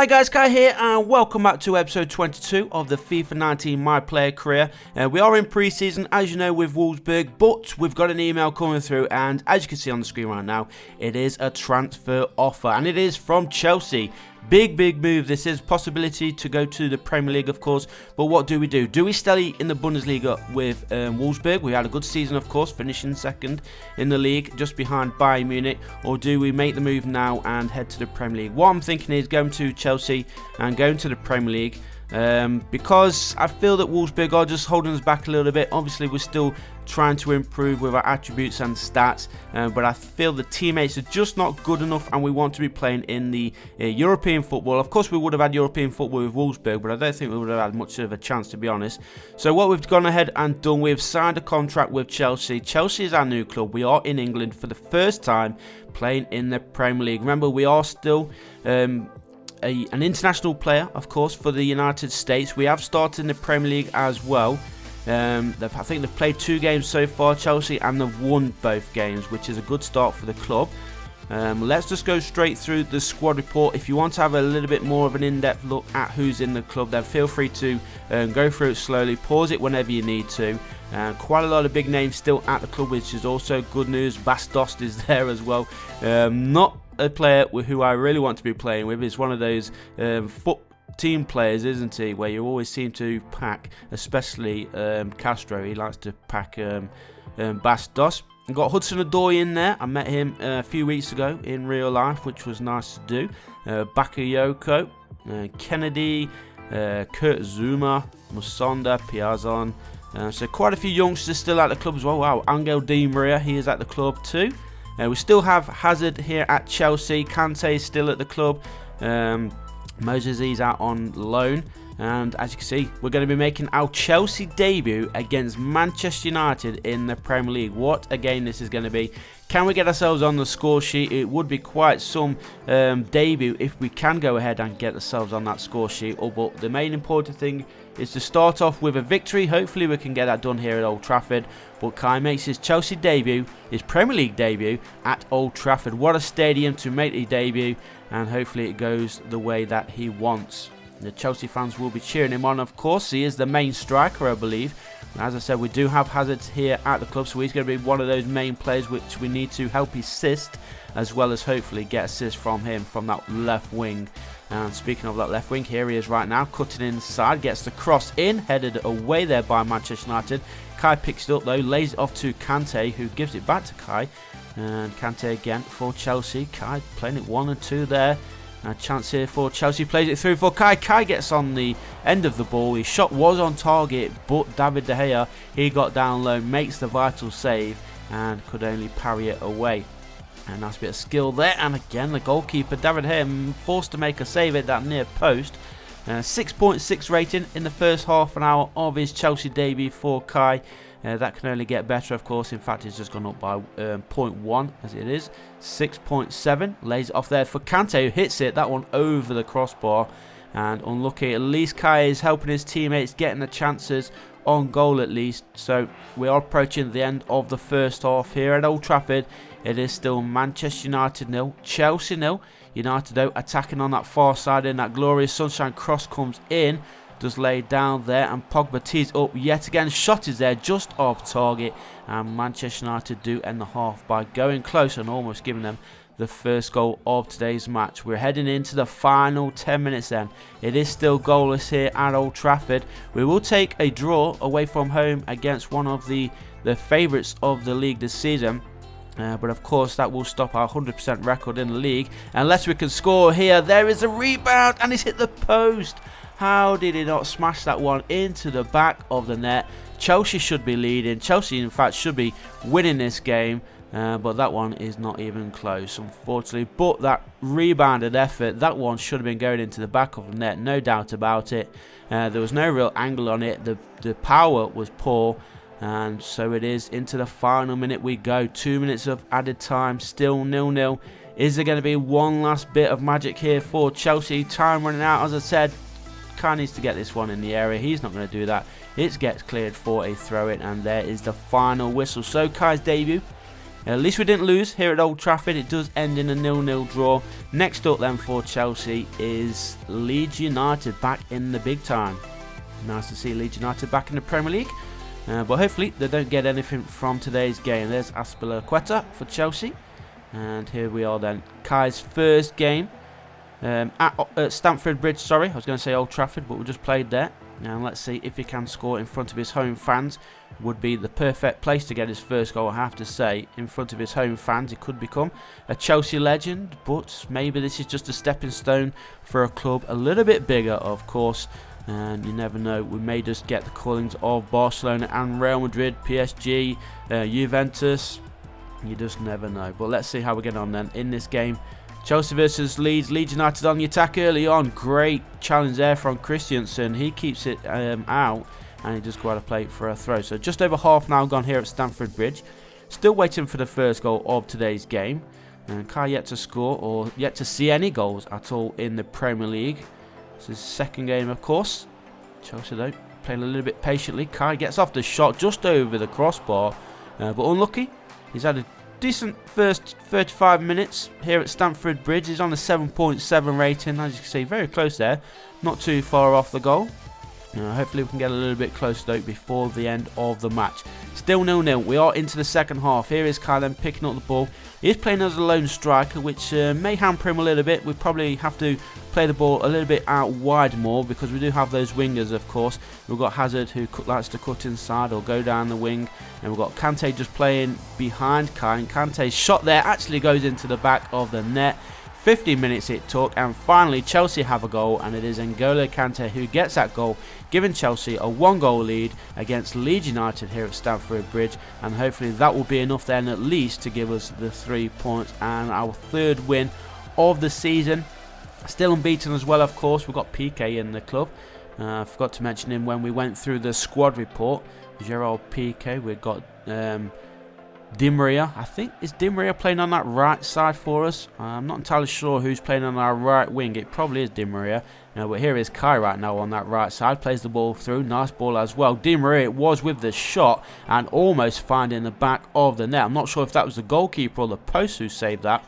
Hi guys, Kai here and welcome back to episode 22 of the FIFA 19 My Player Career. We are in pre-season, as you know, with Wolfsburg, but we've got an email coming through and as you can see on the screen right now, it is a transfer offer and it is from Chelsea. Big move. This is possibility to go to the Premier League, of course, but what do? Do we stay in the Bundesliga with Wolfsburg? We had a good season, of course, finishing second in the league, just behind Bayern Munich, or do we make the move now and head to the Premier League? What I'm thinking is going to Chelsea and going to the Premier League. Because I feel that Wolfsburg are just holding us back a little bit. Obviously, we're still trying to improve with our attributes and stats, but I feel the teammates are just not good enough and we want to be playing in the European football. Of course, we would have had European football with Wolfsburg, but I don't think we would have had much of a chance, to be honest. So what we've gone ahead and done, we've signed a contract with Chelsea. Chelsea is our new club. We are in England for the first time playing in the Premier League. Remember, we are still an international player, of course, for the United States. We have started in the Premier League as well. I think they've played 2 games so far, Chelsea, and they've won both games, which is a good start for the club. Let's just go straight through the squad report. If you want to have a little bit more of an in-depth look at who's in the club, then feel free to go through it slowly, pause it whenever you need to. Quite a lot of big names still at the club, which is also good news. Bastos is there as well. Not a player who I really want to be playing with. Is one of those team players, isn't he, where you always seem to pack, especially Castro. He likes to pack Bastos. I've got Hudson-Odoi in there. I met him a few weeks ago in real life, which was nice to do. Bakayoko, Kennedy, Kurt Zuma, Musonda, Piazon. So quite a few youngsters still at the club as well. Wow, Angel Di Maria, he is at the club too. We still have Hazard here at Chelsea. Kante is still at the club. Moses is out on loan. And as you can see, we're going to be making our Chelsea debut against Manchester United in the Premier League. What a game this is going to be. Can we get ourselves on the score sheet? It would be quite some debut if we can go ahead and get ourselves on that score sheet. But the main important thing is to start off with a victory. Hopefully we can get that done here at Old Trafford. But Kai makes his Chelsea debut, his Premier League debut at Old Trafford. What a stadium to make the debut, and hopefully it goes the way that he wants. The Chelsea fans will be cheering him on, of course. He is the main striker, I believe. As I said, we do have Hazard here at the club, so he's going to be one of those main players which we need to help assist, as well as hopefully get assists from him from that left wing. And speaking of that left wing, here he is right now, cutting inside, gets the cross in, headed away there by Manchester United. Kai picks it up though, lays it off to Kante, who gives it back to Kai. And Kante again for Chelsea. Kai playing it 1 and 2 there. A chance here for Chelsea, plays it through for Kai. Kai gets on the end of the ball. His shot was on target, but David De Gea, he got down low, makes the vital save and could only parry it away. And nice bit of skill there. And again, the goalkeeper, David De Gea, forced to make a save at that near post. 6.6 rating in the first half an hour of his Chelsea debut for Kai. That can only get better, of course. In fact, it's just gone up by 0.1 as it is. 6.7. Lays it off there for Kante, who hits it. That one over the crossbar. And unlucky. At least Kai is helping his teammates, getting the chances on goal at least. So we are approaching the end of the first half here at Old Trafford. It is still Manchester United 0, Chelsea 0. United out attacking on that far side, and that glorious sunshine cross comes in. Just laid down there, and Pogba tees up yet again. Shot is there just off target, and Manchester United do end the half by going close and almost giving them the first goal of today's match. We're heading into the final 10 minutes then. It is still goalless here at Old Trafford. We will take a draw away from home against one of the favourites of the league this season. But of course that will stop our 100% record in the league unless we can score here. There is a rebound and it's hit the post. How did he not smash that one into the back of the net? Chelsea should be leading. Chelsea in fact should be winning this game, but that one is not even close, unfortunately. But that rebounded effort, that one should have been going into the back of the net, no doubt about it. There was no real angle on it. The power was poor. And so it is into the final minute we go. 2 minutes of added time, still 0-0. Is there going to be one last bit of magic here for Chelsea? Time running out, as I said. Kai needs to get this one in the area. He's not going to do that. It gets cleared for a throw-in, and there is the final whistle. So Kai's debut At least we didn't lose here at Old Trafford. It does end in a 0-0 draw. Next up then for Chelsea is Leeds United back in the big time. Nice to see Leeds United back in the Premier League. But hopefully they don't get anything from today's game. There's Azpilicueta for Chelsea. And here we are then. Kai's first game at Stamford Bridge. Sorry, I was going to say Old Trafford, but we just played there. And let's see if he can score in front of his home fans. Would be the perfect place to get his first goal, I have to say. In front of his home fans, he could become a Chelsea legend, but maybe this is just a stepping stone for a club a little bit bigger, of course. And you never know, we may just get the callings of Barcelona and Real Madrid, PSG, Juventus. You just never know. But let's see how we get on then in this game. Chelsea versus Leeds. Leeds United on the attack early on. Great challenge there from Christensen. He keeps it out, and he just got to play for a throw. So just over half now gone here at Stamford Bridge. Still waiting for the first goal of today's game. And Kai yet to score or yet to see any goals at all in the Premier League. It's his second game, of course. Chelsea though playing a little bit patiently. Kai gets off the shot just over the crossbar, but unlucky. He's had a decent first 35 minutes here at Stamford Bridge. He's on a 7.7 rating, as you can see, very close there, not too far off the goal. Hopefully we can get a little bit close though before the end of the match. Still 0-0. We are into the second half. Here is Kai then picking up the ball. He is playing as a lone striker, which may hamper him a little bit. We probably have to play the ball a little bit out wide more, because we do have those wingers, of course. We've got Hazard, who likes to cut inside or go down the wing, and we've got Kante just playing behind Kai, and Kante's shot there actually goes into the back of the net. 15 minutes it took, and finally Chelsea have a goal, and it is N'Golo Kante who gets that goal, giving Chelsea a 1-goal lead against Leeds United here at Stamford Bridge, and hopefully that will be enough then at least to give us the 3 points and our third win of the season. Still unbeaten as well, of course. We've got Piqué in the club. I forgot to mention him when we went through the squad report. Gerard Piqué. We've got Di Maria. I think, is Di Maria playing on that right side for us? I'm not entirely sure who's playing on our right wing. It probably is Di Maria. But here is Kai right now on that right side. Plays the ball through. Nice ball as well. Di Maria was with the shot and almost finding the back of the net. I'm not sure if that was the goalkeeper or the post who saved that.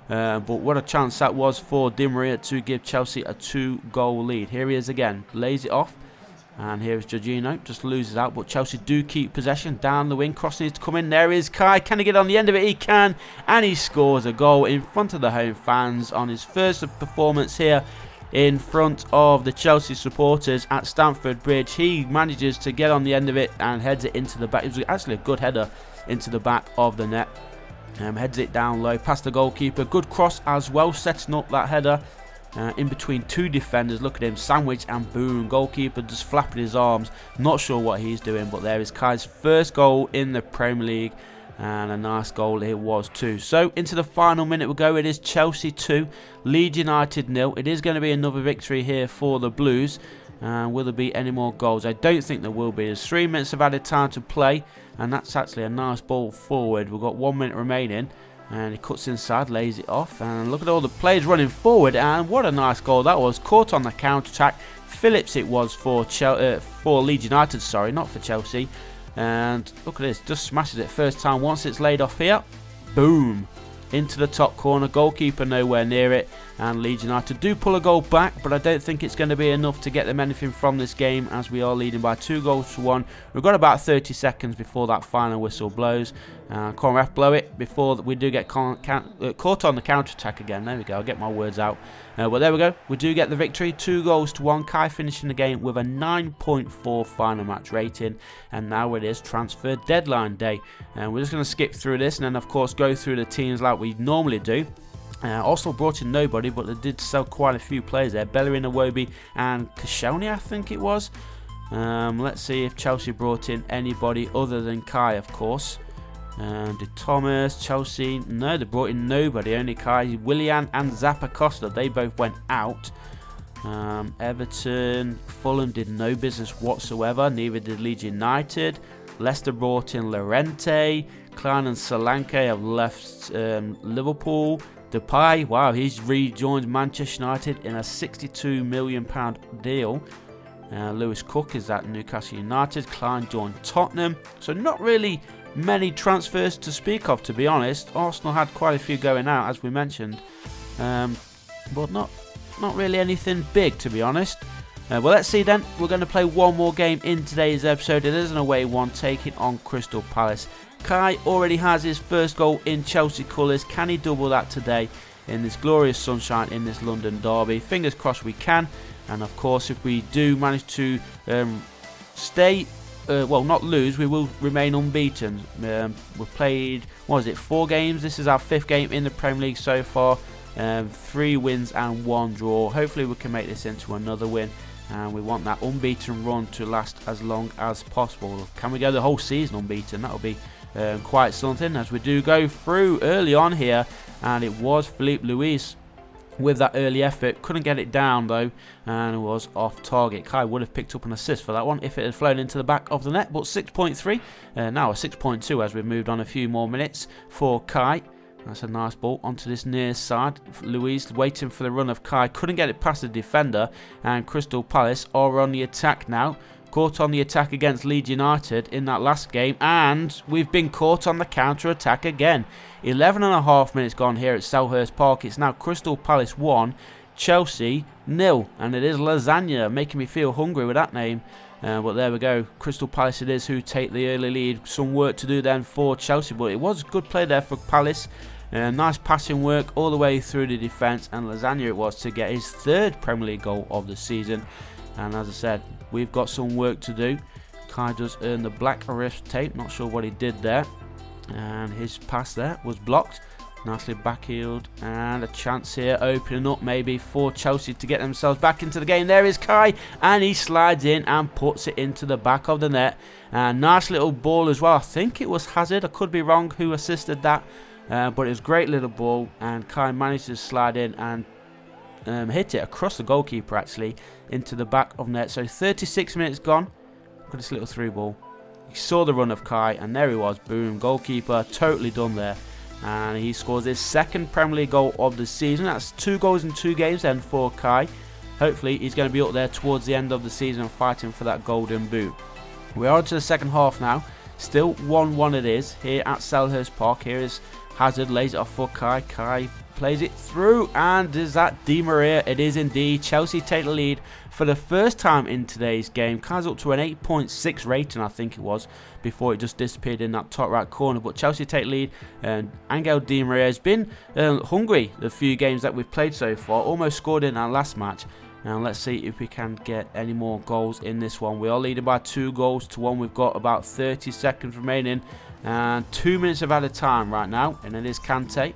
But what a chance that was for Di Maria to give Chelsea a 2-goal lead. Here he is again. Lays it off. And here is Jorginho. Just loses out. But Chelsea do keep possession. Down the wing. Cross needs to come in. There is Kai. Can he get on the end of it? He can. And he scores a goal in front of the home fans on his first performance here in front of the Chelsea supporters at Stamford Bridge. He manages to get on the end of it and heads it into the back. It was actually a good header into the back of the net. Heads it down low past the goalkeeper. Good cross as well, setting up that header in between two defenders. Look at him, sandwich, and boom, goalkeeper just flapping his arms. Not sure what he's doing, but there is Kai's first goal in the Premier League, and a nice goal it was too. So into the final minute we go. It is Chelsea 2, Leeds United 0. It is going to be another victory here for the Blues. Will there be any more goals? I don't think there will be. There's 3 minutes of added time to play, and that's actually a nice ball forward. We've got 1 minute remaining, and he cuts inside, lays it off, and look at all the players running forward, and what a nice goal that was. Caught on the counter-attack. Phillips it was for Leeds United, sorry, not for Chelsea. And look at this, just smashes it first time. Once it's laid off here, boom, into the top corner. Goalkeeper nowhere near it, and Leeds United do pull a goal back, but I don't think it's going to be enough to get them anything from this game, as we are leading by 2-1. We've got about 30 seconds before that final whistle blows. Can't ref blow it before we do get caught on the counter-attack again. There we go, I'll get my words out. But there we go, we do get the victory, 2-1. Kai finishing the game with a 9.4 final match rating, and now it is transfer deadline day. And we're just going to skip through this and then of course go through the teams like we normally do. Also brought in nobody, but they did sell quite a few players there. Bellerin, Iwobi, and Koscielny, I think it was. Let's see if Chelsea brought in anybody other than Kai, of course. De Thomas, Chelsea, no, they brought in nobody, only Kai. Willian and Zappacosta, they both went out. Everton, Fulham did no business whatsoever, neither did Leeds United. Leicester brought in Llorente. Klein and Solanke have left Liverpool. Depay, wow, he's rejoined Manchester United in a £62 million deal. Lewis Cook is at Newcastle United. Klein joined Tottenham. So not really many transfers to speak of, to be honest. Arsenal had quite a few going out, as we mentioned, but not really anything big, to be honest. Well, let's see then. We're going to play one more game in today's episode. It is an away one, taking on Crystal Palace. Kai already has his first goal in Chelsea colours. Can he double that today in this glorious sunshine in this London derby? Fingers crossed we can. And of course, if we do manage to well, not lose, we will remain unbeaten. We've played, what is it, 4 games? This is our 5th game in the Premier League so far. 3 wins and 1 draw. Hopefully we can make this into another win. And we want that unbeaten run to last as long as possible. Can we go the whole season unbeaten? That'll be quite something, as we do go through early on here. And it was Filipe Luis with that early effort. Couldn't get it down though, and it was off target. Kai would have picked up an assist for that one if it had flown into the back of the net. But 6.3, now a 6.2 as we've moved on a few more minutes for Kai. That's a nice ball onto this near side. Luis waiting for the run of Kai. Couldn't get it past the defender. And Crystal Palace are on the attack now. Caught on the attack against Leeds United in that last game. And we've been caught on the counter-attack again. 11.5 minutes gone here at Selhurst Park. It's now Crystal Palace 1, Chelsea 0. And it is Lasagna, making me feel hungry with that name. But there we go. Crystal Palace it is who take the early lead. Some work to do then for Chelsea. But it was good play there for Palace. Nice passing work all the way through the defence, and Lasagna it was to get his 3rd Premier League goal of the season. And as I said, we've got some work to do. Kai does earn the black wrist tape, not sure what he did there. And his pass there was blocked. Nicely backheeled, and a chance here opening up maybe for Chelsea to get themselves back into the game. There is Kai, and he slides in and puts it into the back of the net. And nice little ball as well. I think it was Hazard, I could be wrong who assisted that. But it was a great little ball, and Kai managed to slide in and hit it across the goalkeeper actually into the back of net. So 36 minutes gone. Look at this little through ball. You saw the run of Kai, and there he was, boom, goalkeeper totally done there. And he scores his 2nd Premier League goal of the season. That's 2 goals in 2 games then for Kai. Hopefully he's going to be up there towards the end of the season fighting for that golden boot. We are into the second half now. Still 1-1 it is here at Selhurst Park. Here is Hazard, lays it off for Kai. Kai plays it through, and is that Di Maria? It is indeed. Chelsea take the lead for the first time in today's game. Kai's up to an 8.6 rating, I think it was, before it just disappeared in that top right corner. But Chelsea take lead, and Angel Di Maria has been hungry the few games that we've played so far. Almost scored in our last match. Now let's see if we can get any more goals in this one. We are leading by 2 goals to 1. We've got about 30 seconds remaining. And 2 minutes of added time right now. And it is Kante.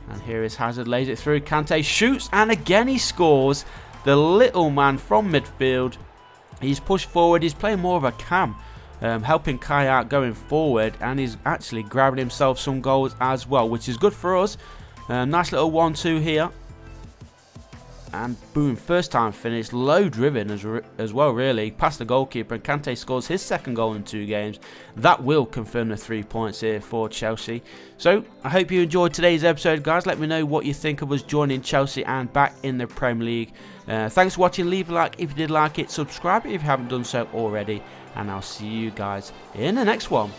And here is Hazard, lays it through. Kante shoots, and again he scores. The little man from midfield. He's pushed forward. He's playing more of a cam, helping Kai out going forward. And he's actually grabbing himself some goals as well, which is good for us. Nice little 1-2 here. And boom, first time finish, low driven as well really, past the goalkeeper, and Kante scores his 2nd goal in 2 games. That will confirm the 3 points here for Chelsea. So I hope you enjoyed today's episode, guys. Let me know what you think of us joining Chelsea and back in the Premier League. Thanks for watching. Leave a like if you did like it, subscribe if you haven't done so already, and I'll see you guys in the next one.